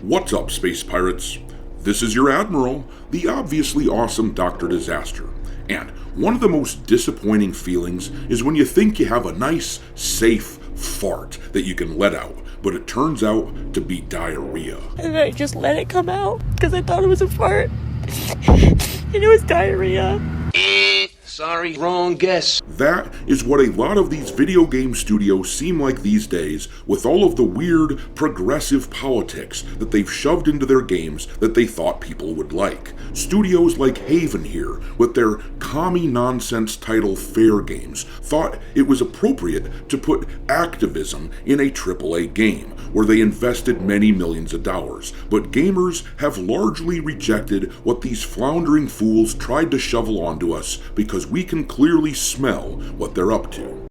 What's up, space pirates? This is your Admiral, the obviously awesome Dr. Disaster. And one of the most disappointing feelings is when you think you have a nice, safe fart that you can let out, but it turns out to be diarrhea. And I just let it come out because I thought it was a fart. And it was diarrhea. Sorry, wrong guess. That is what a lot of these video game studios seem like these days, with all of the weird, progressive politics that they've shoved into their games that they thought people would like. Studios like Haven here, with their commie nonsense title Fairgames, thought it was appropriate to put activism in a AAA game, where they invested many millions of dollars. But gamers have largely rejected what these floundering fools tried to shovel onto us because we can clearly smell what they're up to.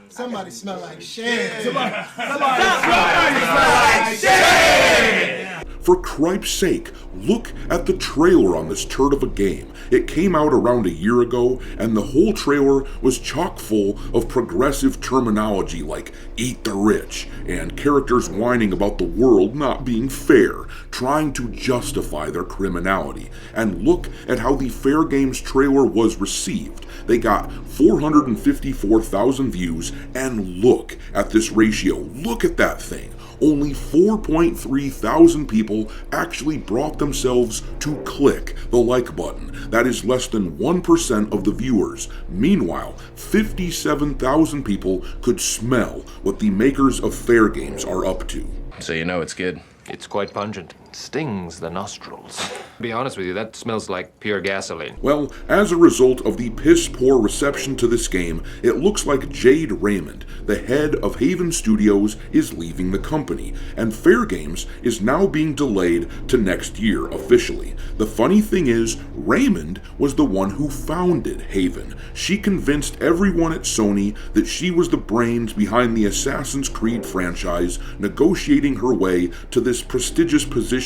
Somebody smell like shit. Somebody smell like shit. For cripe's sake, look at the trailer on this turd of a game. It came out around a year ago, and the whole trailer was chock full of progressive terminology like eat the rich, and characters whining about the world not being fair, trying to justify their criminality. And look at how the Fairgames trailer was received. They got 454,000 views, and look at this ratio. Look at that thing. Only 4.3 thousand people actually brought themselves to click the like button. That is less than 1% of the viewers. Meanwhile, 57,000 people could smell what the makers of Fairgames are up to. So you know it's good. It's quite pungent. Stings the nostrils. To be honest with you, that smells like pure gasoline. Well, as a result of the piss-poor reception to this game, it looks like Jade Raymond, the head of Haven Studios, is leaving the company, and Fairgames is now being delayed to next year officially. The funny thing is, Raymond was the one who founded Haven. She convinced everyone at Sony that she was the brains behind the Assassin's Creed franchise, negotiating her way to this prestigious position,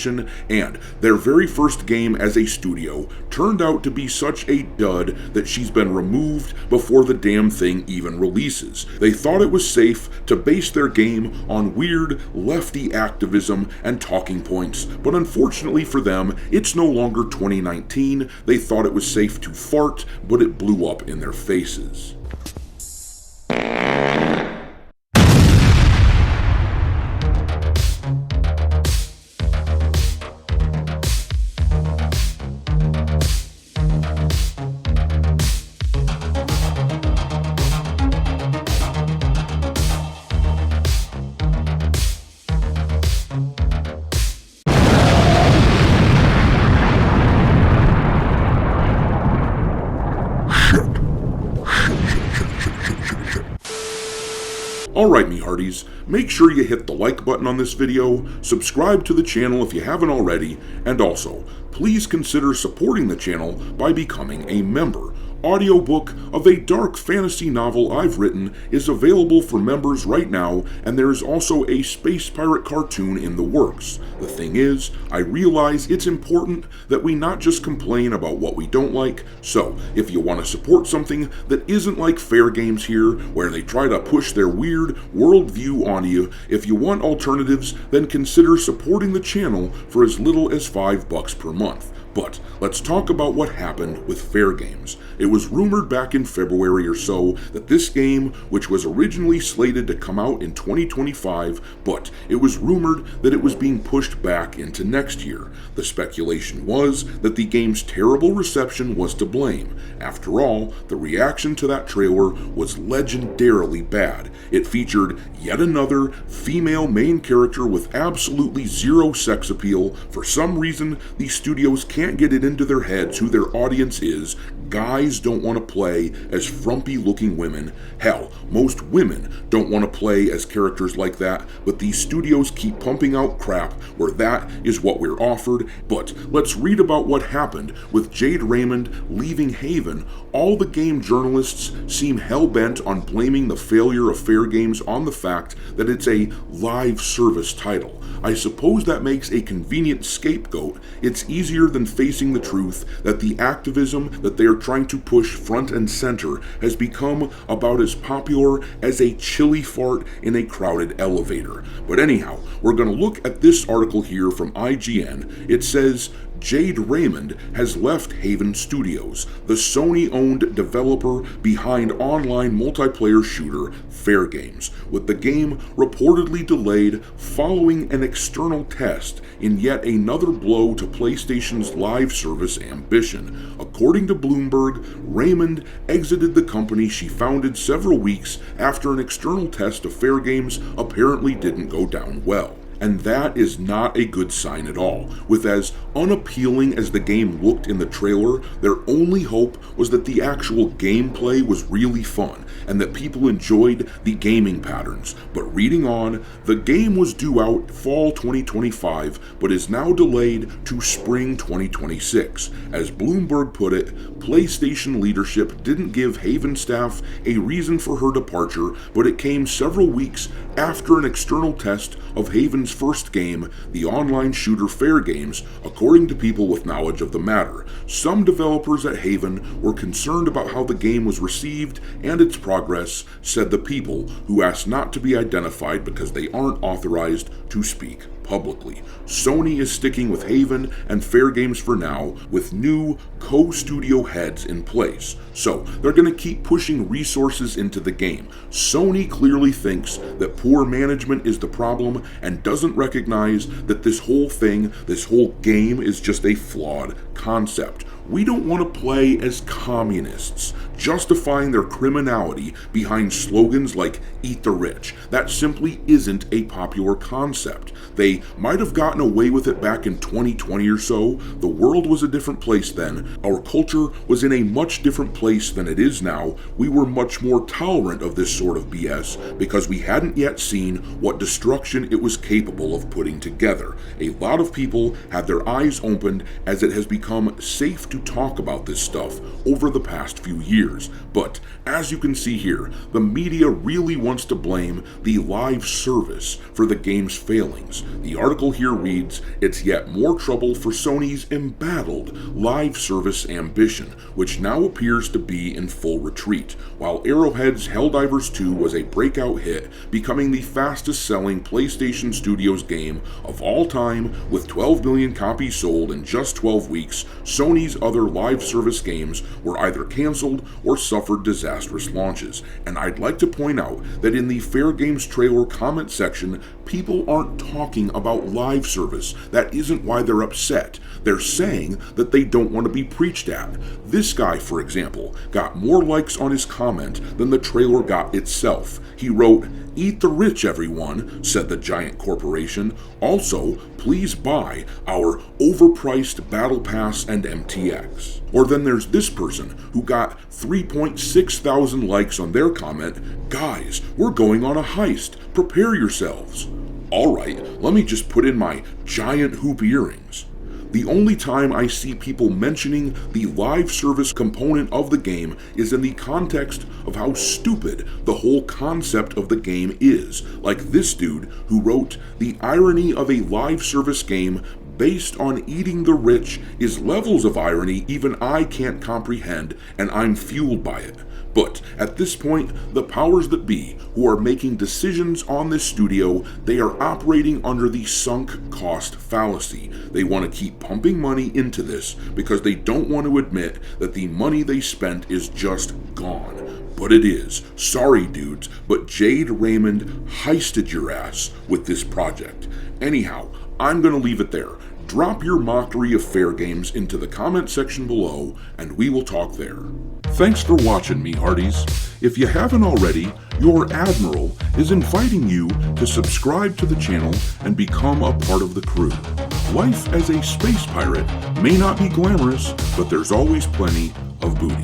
and their very first game as a studio turned out to be such a dud that she's been removed before the damn thing even releases. They thought it was safe to base their game on weird lefty activism and talking points, but unfortunately for them, it's no longer 2019. They thought it was safe to fart, but it blew up in their faces. Alright, me hearties, make sure you hit the like button on this video, subscribe to the channel if you haven't already, and also, please consider supporting the channel by becoming a member. Audiobook of a dark fantasy novel I've written is available for members right now, and there is also a space pirate cartoon in the works. The thing is, I realize it's important that we not just complain about what we don't like, so if you want to support something that isn't like Fairgames here, where they try to push their weird worldview on you, if you want alternatives, then consider supporting the channel for as little as $5 per month. But let's talk about what happened with Fairgames. It was rumored back in February or so that this game, which was originally slated to come out in 2025, but it was rumored that it was being pushed back into next year. The speculation was that the game's terrible reception was to blame. After all, the reaction to that trailer was legendarily bad. It featured yet another female main character with absolutely zero sex appeal. For some reason, these studios can't get it into their heads who their audience is. Guys don't want to play as frumpy looking women. Hell, most women don't want to play as characters like that, but these studios keep pumping out crap where that is what we're offered. But let's read about what happened with Jade Raymond leaving Haven. All the game journalists seem hell-bent on blaming the failure of Fairgames on the fact that it's a live service title. I suppose that makes a convenient scapegoat. It's easier than facing the truth that the activism that they're they're trying to push front and center has become about as popular as a chili fart in a crowded elevator. But anyhow, we're going to look at this article here from IGN. It says, Jade Raymond has left Haven Studios, the Sony-owned developer behind online multiplayer shooter Fairgame, with the game reportedly delayed following an external test in yet another blow to PlayStation's live service ambition. According to Bloomberg, Raymond exited the company she founded several weeks after an external test of Fairgame apparently didn't go down well. And that is not a good sign at all. With as unappealing as the game looked in the trailer, their only hope was that the actual gameplay was really fun and that people enjoyed the gaming patterns. But reading on, the game was due out fall 2025, but is now delayed to spring 2026. As Bloomberg put it, PlayStation leadership didn't give Haven staff a reason for her departure, but it came several weeks after an external test of Haven's first game, the online shooter Fairgame, according to people with knowledge of the matter. Some developers at Haven were concerned about how the game was received and its progress, said the people, who asked not to be identified because they aren't authorized to speak publicly. Sony is sticking with Haven and Fairgame for now, with new co-studio heads in place. So they're going to keep pushing resources into the game. Sony clearly thinks that poor management is the problem and doesn't recognize that this whole game is just a flawed concept. We don't want to play as communists, justifying their criminality behind slogans like "Eat the Rich." That simply isn't a popular concept. They might have gotten away with it back in 2020 or so. The world was a different place then. Our culture was in a much different place than it is now. We were much more tolerant of this sort of BS because we hadn't yet seen what destruction it was capable of putting together. A lot of people had their eyes opened as it has become safe to talk about this stuff over the past few years. But as you can see here, the media really wants to blame the live service for the game's failings. The article here reads, "It's yet more trouble for Sony's embattled live service ambition, which now appears to be in full retreat. While Arrowhead's Helldivers 2 was a breakout hit, becoming the fastest-selling PlayStation Studios game of all time with 12 million copies sold in just 12 weeks, Sony's other live service games were either canceled or suffered disastrous launches." And I'd like to point out that in the Fairgame trailer comment section, people aren't talking about live service. That isn't why they're upset. They're saying that they don't want to be preached at. This guy, for example, got more likes on his comment than the trailer got itself. He wrote, "Eat the rich, everyone," said the giant corporation. "Also, please buy our overpriced Battle Pass and MTX." Or then there's this person who got 3.6 thousand likes on their comment, "Guys, we're going on a heist. Prepare yourselves." Alright, let me just put in my giant hoop earrings. The only time I see people mentioning the live service component of the game is in the context of how stupid the whole concept of the game is. Like this dude who wrote, "The irony of a live service game based on eating the rich is levels of irony even I can't comprehend, and I'm fueled by it." But at this point, the powers that be who are making decisions on this studio, they are operating under the sunk cost fallacy. They want to keep pumping money into this because they don't want to admit that the money they spent is just gone. But it is. Sorry, dudes, but Jade Raymond heisted your ass with this project. Anyhow, I'm going to leave it there. Drop your mockery of Fairgame into the comment section below, and we will talk there. Thanks for watching, me hearties. If you haven't already, your Admiral is inviting you to subscribe to the channel and become a part of the crew. Life as a space pirate may not be glamorous, but there's always plenty of booty.